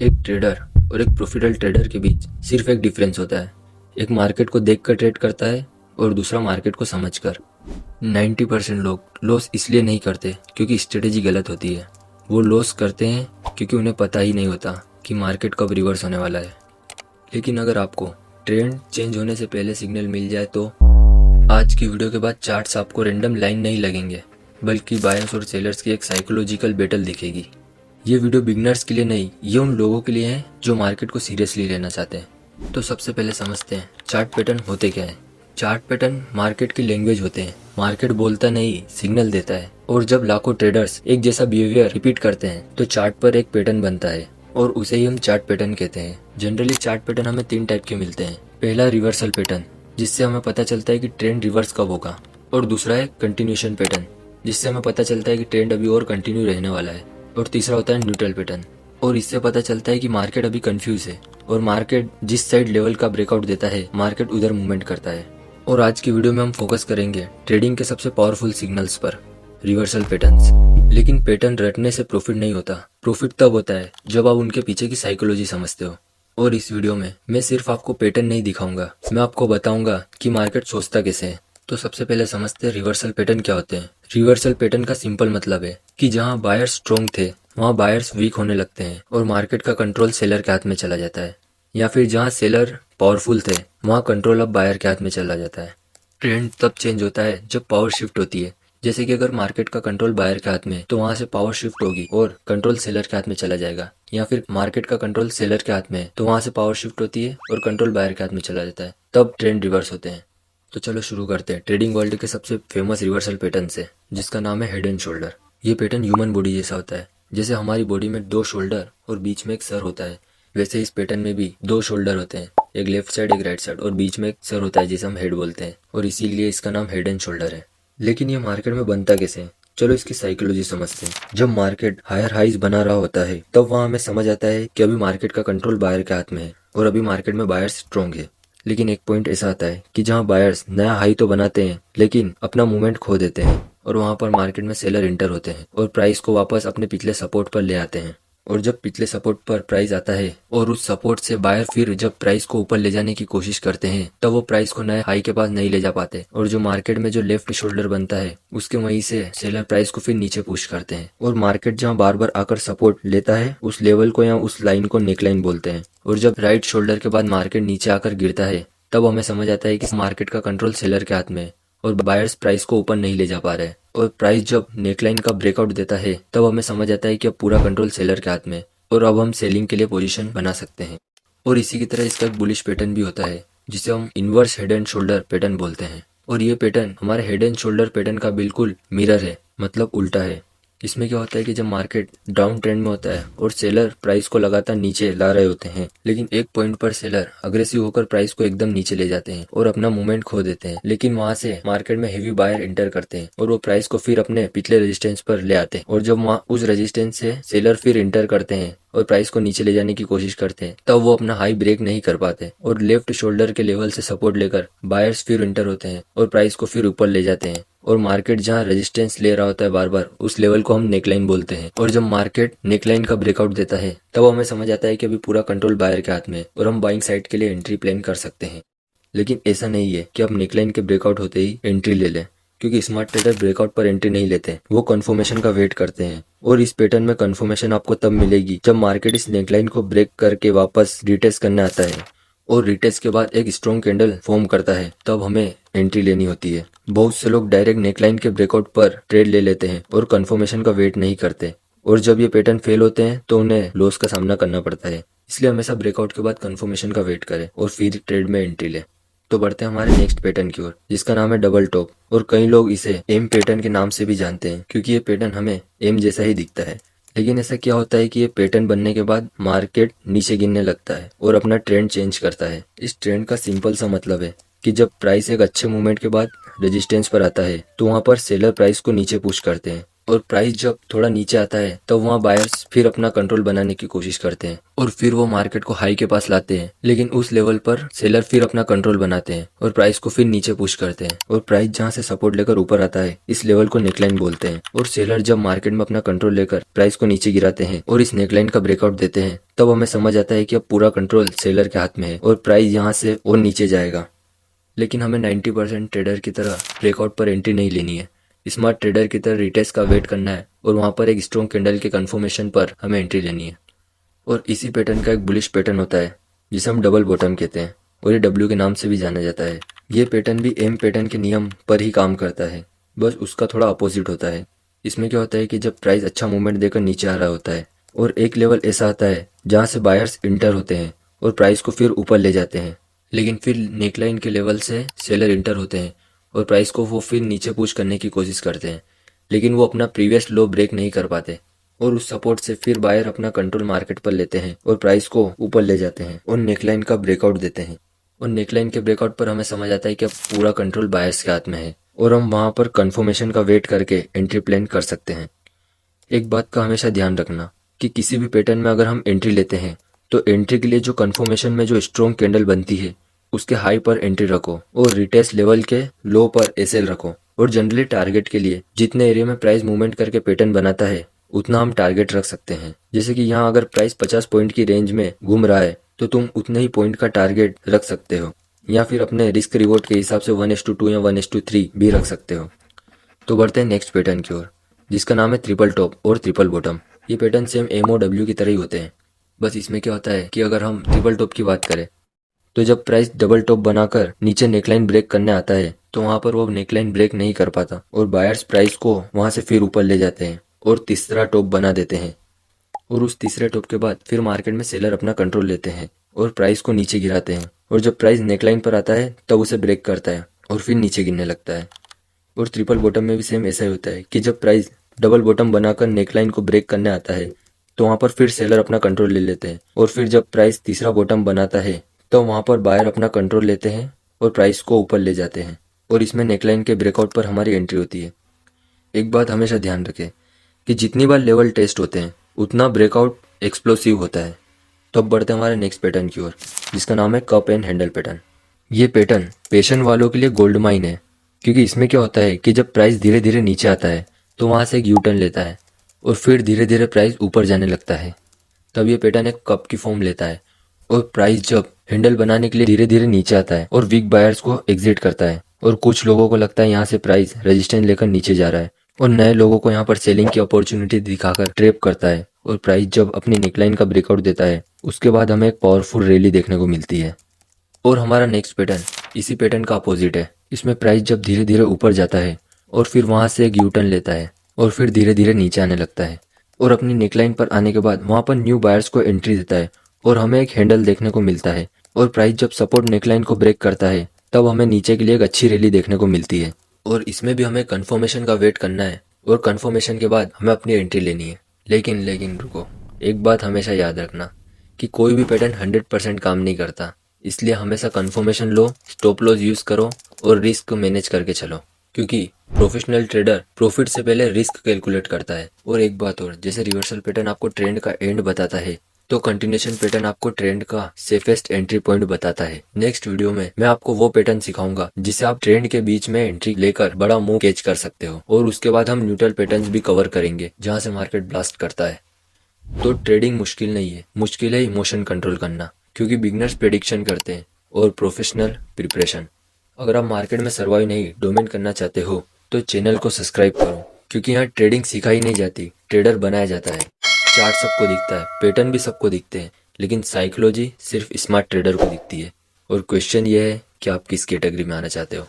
एक ट्रेडर और एक प्रॉफिटेबल ट्रेडर के बीच सिर्फ एक डिफरेंस होता है। एक मार्केट को देखकर ट्रेड करता है और दूसरा मार्केट को समझकर। 90% लोग लॉस इसलिए नहीं करते क्योंकि स्ट्रेटेजी गलत होती है। वो लॉस करते हैं क्योंकि उन्हें पता ही नहीं होता कि मार्केट कब रिवर्स होने वाला है। लेकिन अगर आपको ट्रेंड चेंज होने से पहले सिग्नल मिल जाए तो आज की वीडियो के बाद चार्ट्स आपको रैंडम लाइन नहीं लगेंगे, बल्कि बायर्स और सेलर्स की एक साइकोलॉजिकल बैटल दिखेगी। ये वीडियो बिगनर्स के लिए नहीं, ये उन लोगों के लिए है जो मार्केट को सीरियसली लेना चाहते हैं। तो सबसे पहले समझते हैं चार्ट पैटर्न होते क्या है। चार्ट पैटर्न मार्केट की लैंग्वेज होते हैं। मार्केट बोलता नहीं, सिग्नल देता है। और जब लाखों ट्रेडर्स एक जैसा बिहेवियर रिपीट करते हैं तो चार्ट पर एक पैटर्न बनता है और उसे ही हम चार्ट पैटर्न कहते हैं। जनरली चार्ट पैटर्न हमें 3 टाइप के मिलते हैं। पहला रिवर्सल पैटर्न, जिससे हमें पता चलता है कि ट्रेंड रिवर्स कब होगा। और दूसरा है कंटिन्यूएशन पैटर्न, जिससे हमें पता चलता है कि ट्रेंड अभी और कंटिन्यू रहने वाला है। और तीसरा होता है न्यूट्रल पैटर्न, और इससे पता चलता है कि मार्केट अभी कंफ्यूज है और मार्केट जिस साइड लेवल का ब्रेकआउट देता है मार्केट उधर मूवमेंट करता है। और आज की वीडियो में हम फोकस करेंगे ट्रेडिंग के सबसे पावरफुल सिग्नल्स पर, रिवर्सल पैटर्न्स। लेकिन पैटर्न रटने से प्रॉफिट नहीं होता। प्रॉफिट तब होता है जब आप उनके पीछे की साइकोलॉजी समझते हो। और इस वीडियो में मैं सिर्फ आपको पैटर्न नहीं दिखाऊंगा, मैं आपको बताऊंगा कि मार्केट सोचता कैसे है। तो सबसे पहले समझते हैं रिवर्सल पैटर्न क्या होते हैं। रिवर्सल पैटर्न का सिंपल मतलब है कि जहां बायर्स स्ट्रॉन्ग थे वहां बायर्स वीक होने लगते हैं और मार्केट का कंट्रोल सेलर के हाथ में चला जाता है। या फिर जहां सेलर पावरफुल थे वहां कंट्रोल अब बायर के हाथ में चला जाता है। ट्रेंड तब चेंज होता है जब पावर शिफ्ट होती है। जैसे कि अगर मार्केट का कंट्रोल बायर के हाथ में है तो वहां से पावर शिफ्ट होगी और कंट्रोल सेलर के हाथ में चला जाएगा। या फिर मार्केट का कंट्रोल सेलर के हाथ में है तो वहां से पावर शिफ्ट होती है और कंट्रोल बायर के हाथ में चला जाता है, तब ट्रेंड रिवर्स होते हैं। तो चलो शुरू करते हैं ट्रेडिंग वर्ल्ड के सबसे फेमस रिवर्सल पैटर्न से, जिसका नाम है हेड एंड शोल्डर। ये पैटर्न ह्यूमन बॉडी जैसा होता है। जैसे हमारी बॉडी में 2 शोल्डर और बीच में एक सर होता है, वैसे इस पैटर्न में भी 2 शोल्डर होते हैं, एक लेफ्ट साइड एक राइट साइड, और बीच में एक सर होता है जिसे हम हेड बोलते हैं, और इसीलिए इसका नाम हेड एंड शोल्डर है। लेकिन ये मार्केट में बनता कैसे है, चलो इसकी साइकोलॉजी समझते हैं। जब मार्केट हायर हाइज बना रहा होता है तब वहां हमें समझ आता है कि अभी मार्केट का कंट्रोल बायर के हाथ में है और अभी मार्केट में बायर्स स्ट्रॉन्ग है। लेकिन एक पॉइंट ऐसा आता है कि जहां बायर्स नया हाई तो बनाते हैं लेकिन अपना मूवमेंट खो देते हैं, और वहां पर मार्केट में सेलर इंटर होते हैं और प्राइस को वापस अपने पिछले सपोर्ट पर ले आते हैं। और जब पिछले सपोर्ट पर प्राइस आता है और उस सपोर्ट से बायर फिर जब प्राइस को ऊपर ले जाने की कोशिश करते हैं तब वो प्राइस को नए हाई के पास नहीं ले जा पाते, और जो मार्केट में जो लेफ्ट शोल्डर बनता है उसके वहीं से सेलर प्राइस को फिर नीचे पुश करते हैं। और मार्केट जहां बार बार आकर सपोर्ट लेता है उस लेवल को या उस लाइन को नेकलाइन बोलते हैं। और जब राइट शोल्डर के बाद मार्केट नीचे आकर गिरता है तब हमें समझ आता है कि इस मार्केट का कंट्रोल सेलर के हाथ में है और बायर्स प्राइस को ऊपर नहीं ले जा पा रहे। और प्राइस जब नेकलाइन का ब्रेकआउट देता है तब हमें समझ आता है कि अब पूरा कंट्रोल सेलर के हाथ में है और अब हम सेलिंग के लिए पोजीशन बना सकते हैं। और इसी की तरह इसका एक बुलिश पैटर्न भी होता है जिसे हम inverse head and shoulder pattern बोलते हैं। और ये पैटर्न हमारे हेड एंड शोल्डर पैटर्न का बिल्कुल मिरर है, मतलब उल्टा है। इसमें क्या होता है कि जब मार्केट डाउन ट्रेंड में होता है और सेलर प्राइस को लगातार नीचे ला रहे होते हैं, लेकिन एक पॉइंट पर सेलर अग्रेसिव होकर प्राइस को एकदम नीचे ले जाते हैं और अपना मूवमेंट खो देते हैं। लेकिन वहां से मार्केट में हेवी बायर एंटर करते हैं और वो प्राइस को फिर अपने पिछले रेजिस्टेंस पर ले आते हैं। और जब वहां उस रेजिस्टेंस से सेलर फिर एंटर करते हैं और प्राइस को नीचे ले जाने की कोशिश करते हैं तब वो अपना हाई ब्रेक नहीं कर पाते और लेफ्ट शोल्डर के लेवल से सपोर्ट लेकर बायर्स फिर एंटर होते हैं और प्राइस को फिर ऊपर ले जाते हैं। और मार्केट जहां रेजिस्टेंस ले रहा होता है बार बार उस लेवल को हम नेकलाइन बोलते हैं। और जब मार्केट नेकलाइन का ब्रेकआउट देता है तब हमें समझ आता है कि अभी पूरा कंट्रोल बायर के हाथ में है और हम बाइंग साइड के लिए एंट्री प्लान कर सकते हैं। लेकिन ऐसा नहीं है कि आप नेकलाइन के ब्रेकआउट होते ही एंट्री ले लें, क्योंकि स्मार्ट ट्रेडर ब्रेकआउट पर एंट्री नहीं लेते, वो कंफर्मेशन का वेट करते हैं। और इस पैटर्न में कंफर्मेशन आपको तब मिलेगी जब मार्केट इस नेकलाइन को ब्रेक करके वापस रिटेस्ट करने आता है और रिटेस्ट के बाद एक स्ट्रॉन्ग कैंडल फॉर्म करता है, तब हमें एंट्री लेनी होती है। बहुत से लोग डायरेक्ट नेकलाइन के ब्रेकआउट पर ट्रेड ले लेते हैं और कंफर्मेशन का वेट नहीं करते, और जब ये पैटर्न फेल होते हैं तो उन्हें लॉस का सामना करना पड़ता है। इसलिए हमेशा ब्रेकआउट के बाद कंफर्मेशन का वेट करें और फिर ट्रेड में एंट्री लें। तो बढ़ते हैं हमारे नेक्स्ट पैटर्न की ओर, जिसका नाम है डबल टॉप, और कई लोग इसे एम पैटर्न के नाम से भी जानते हैं क्योंकि ये पैटर्न हमें एम जैसा ही दिखता है। लेकिन ऐसा क्या होता है कि ये पैटर्न बनने के बाद मार्केट नीचे गिरने लगता है और अपना ट्रेंड चेंज करता है। इस ट्रेंड का सिंपल सा मतलब है कि जब प्राइस एक अच्छे मूवमेंट के बाद रेजिस्टेंस पर आता है तो वहां पर सेलर प्राइस को नीचे पुश करते हैं और प्राइस जब थोड़ा नीचे आता है तब वहाँ बायर्स फिर अपना कंट्रोल बनाने की कोशिश करते हैं और फिर वो मार्केट को हाई के पास लाते हैं, लेकिन उस लेवल पर सेलर फिर अपना कंट्रोल बनाते हैं और प्राइस को फिर नीचे पुश करते हैं और प्राइस जहाँ से सपोर्ट लेकर ऊपर आता है इस लेवल को नेकलाइन बोलते हैं। और सेलर जब मार्केट में अपना कंट्रोल लेकर प्राइस को नीचे गिराते हैं और इस नेकलाइन का ब्रेकआउट देते हैं, तब हमें समझ आता है कि अब पूरा कंट्रोल सेलर के हाथ में है और प्राइस यहाँ से और नीचे जाएगा। लेकिन हमें 90% ट्रेडर की तरह ब्रेकआउट पर एंट्री नहीं लेनी है। स्मार्ट ट्रेडर की तरह रिटेस्ट का वेट करना है और वहां पर एक स्ट्रॉन्ग कैंडल के कंफर्मेशन पर हमें एंट्री लेनी है। और इसी पैटर्न का एक बुलिश पैटर्न होता है जिसे हम डबल बॉटम कहते हैं और ये डब्ल्यू के नाम से भी जाना जाता है। ये पैटर्न भी एम पैटर्न के नियम पर ही काम करता है, बस उसका थोड़ा अपोजिट होता है। इसमें क्या होता है कि जब प्राइस अच्छा मूवमेंट देकर नीचे आ रहा होता है और एक लेवल ऐसा आता है जहाँ से बायर्स इंटर होते हैं और प्राइस को फिर ऊपर ले जाते हैं, लेकिन फिर नेकलाइन के लेवल से सेलर इंटर होते हैं और प्राइस को वो फिर नीचे पुश करने की कोशिश करते हैं, लेकिन वो अपना प्रीवियस लो ब्रेक नहीं कर पाते और उस सपोर्ट से फिर बायर अपना कंट्रोल मार्केट पर लेते हैं और प्राइस को ऊपर ले जाते हैं और नेकलाइन का ब्रेकआउट देते हैं। और नेकलाइन के ब्रेकआउट पर हमें समझ आता है कि अब पूरा कंट्रोल बायर्स के हाथ में है और हम वहां पर कंफर्मेशन का वेट करके एंट्री प्लान कर सकते हैं। एक बात का हमेशा ध्यान रखना कि किसी भी पैटर्न में अगर हम एंट्री लेते हैं तो एंट्री के लिए जो कंफर्मेशन में जो स्ट्रॉन्ग कैंडल बनती है उसके हाई पर एंट्री रखो और रिटेस्ट लेवल के लो पर एसएल रखो। और जनरली टारगेट के लिए जितने एरिया में प्राइस मूवमेंट करके पैटर्न बनाता है उतना हम टारगेट रख सकते हैं। जैसे कि यहाँ अगर प्राइस 50 पॉइंट की रेंज में घूम रहा है तो तुम उतने ही पॉइंट का टारगेट रख सकते हो, या फिर अपने रिस्क रिवॉर्ड के हिसाब से 1:2 या 1:3 भी रख सकते हो। तो बढ़ते हैं नेक्स्ट पैटर्न की ओर, जिसका नाम है ट्रिपल टॉप और ट्रिपल बॉटम। ये पैटर्न सेम MOW की तरह ही होते हैं, बस इसमें क्या होता है कि अगर हम ट्रिपल टॉप की बात करें तो जब प्राइस डबल टॉप बनाकर नीचे नेकलाइन ब्रेक करने आता है तो वहां पर वो नेकलाइन ब्रेक नहीं कर पाता और बायर्स प्राइस को वहां से फिर ऊपर ले जाते हैं और तीसरा टॉप बना देते हैं। और उस तीसरे टॉप के बाद फिर मार्केट में सेलर अपना कंट्रोल लेते हैं और प्राइस को नीचे गिराते हैं और जब प्राइस नेकलाइन पर आता है तब उसे ब्रेक करता है और फिर नीचे गिरने लगता है। और ट्रिपल बॉटम में भी सेम ऐसा ही होता है कि जब प्राइस डबल बॉटम बनाकर नेकलाइन को ब्रेक करने आता है तो वहां पर फिर सेलर अपना कंट्रोल ले लेते हैं और फिर जब प्राइस तीसरा बॉटम बनाता है तो वहां पर बायर अपना कंट्रोल लेते हैं और प्राइस को ऊपर ले जाते हैं और इसमें नेकलाइन के ब्रेकआउट पर हमारी एंट्री होती है। एक बात हमेशा ध्यान रखें कि जितनी बार लेवल टेस्ट होते हैं उतना ब्रेकआउट एक्सप्लोसिव होता है। तो अब बढ़ते हैं हमारे नेक्स्ट पैटर्न की ओर, जिसका नाम है कप एंड हैंडल पैटर्न। ये पैटर्न पेशेंट वालों के लिए गोल्ड माइन है, क्योंकि इसमें क्या होता है कि जब प्राइस धीरे धीरे नीचे आता है तो वहां से एक यू टर्न लेता है और फिर धीरे धीरे प्राइस ऊपर जाने लगता है। तब ये पैटर्न एक कप की फॉर्म लेता है और प्राइस जब हैंडल बनाने के लिए धीरे धीरे नीचे आता है और वीक बायर्स को एग्जिट करता है और कुछ लोगों को लगता है यहाँ से प्राइस रेजिस्टेंस लेकर नीचे जा रहा है और नए लोगों को यहाँ पर सेलिंग की अपॉर्चुनिटी दिखाकर ट्रैप करता है और प्राइस जब अपनी नेकलाइन का ब्रेकआउट देता है उसके बाद हमें एक पावरफुल रैली देखने को मिलती है। और हमारा नेक्स्ट पैटर्न इसी पैटर्न का अपोजिट है। इसमें प्राइस जब धीरे धीरे ऊपर जाता है और फिर वहां से एक यू टर्न लेता है और फिर धीरे धीरे नीचे आने लगता है और अपनी नेकलाइन पर आने के बाद वहां पर न्यू बायर्स को एंट्री देता है और हमें एक हैंडल देखने को मिलता है और प्राइस जब सपोर्ट नेकलाइन को ब्रेक करता है तब हमें नीचे के लिए एक अच्छी रैली देखने को मिलती है। और इसमें भी हमें कंफर्मेशन का वेट करना है और कंफर्मेशन के बाद हमें अपनी एंट्री लेनी है। लेकिन रुको, एक बात हमेशा याद रखना कि कोई भी पैटर्न 100% काम नहीं करता, इसलिए हमेशा कंफर्मेशन लो, स्टॉप लॉस यूज करो और रिस्क को मैनेज करके चलो, क्योंकि प्रोफेशनल ट्रेडर प्रॉफिट से पहले रिस्क कैलकुलेट करता है। और एक बात और, जैसे रिवर्सल पैटर्न आपको ट्रेंड का एंड बताता है तो कंटिन्यूएशन पैटर्न आपको ट्रेंड का सेफेस्ट एंट्री पॉइंट बताता है। नेक्स्ट वीडियो में मैं आपको वो पैटर्न सिखाऊंगा जिससे आप ट्रेंड के बीच में एंट्री लेकर बड़ा मूव कैच कर सकते हो। और उसके बाद हम न्यूट्रल पैटर्न्स भी कवर करेंगे जहां से मार्केट ब्लास्ट करता है। तो ट्रेडिंग मुश्किल नहीं है, मुश्किल है इमोशन कंट्रोल करना, क्योंकि बिगनर्स प्रेडिक्शन करते हैं और प्रोफेशनल प्रिपरेशन। अगर आप मार्केट में सर्वाइव नहीं डोमिनेट करना चाहते हो तो चैनल को सब्सक्राइब करो, क्योंकि यहाँ ट्रेडिंग सिखाई नहीं जाती, ट्रेडर बनाया जाता है। चार्ट सबको दिखता है, पैटर्न भी सबको दिखते हैं, लेकिन साइकोलॉजी सिर्फ स्मार्ट ट्रेडर को दिखती है। और क्वेश्चन ये है कि आप किस कैटेगरी में आना चाहते हो।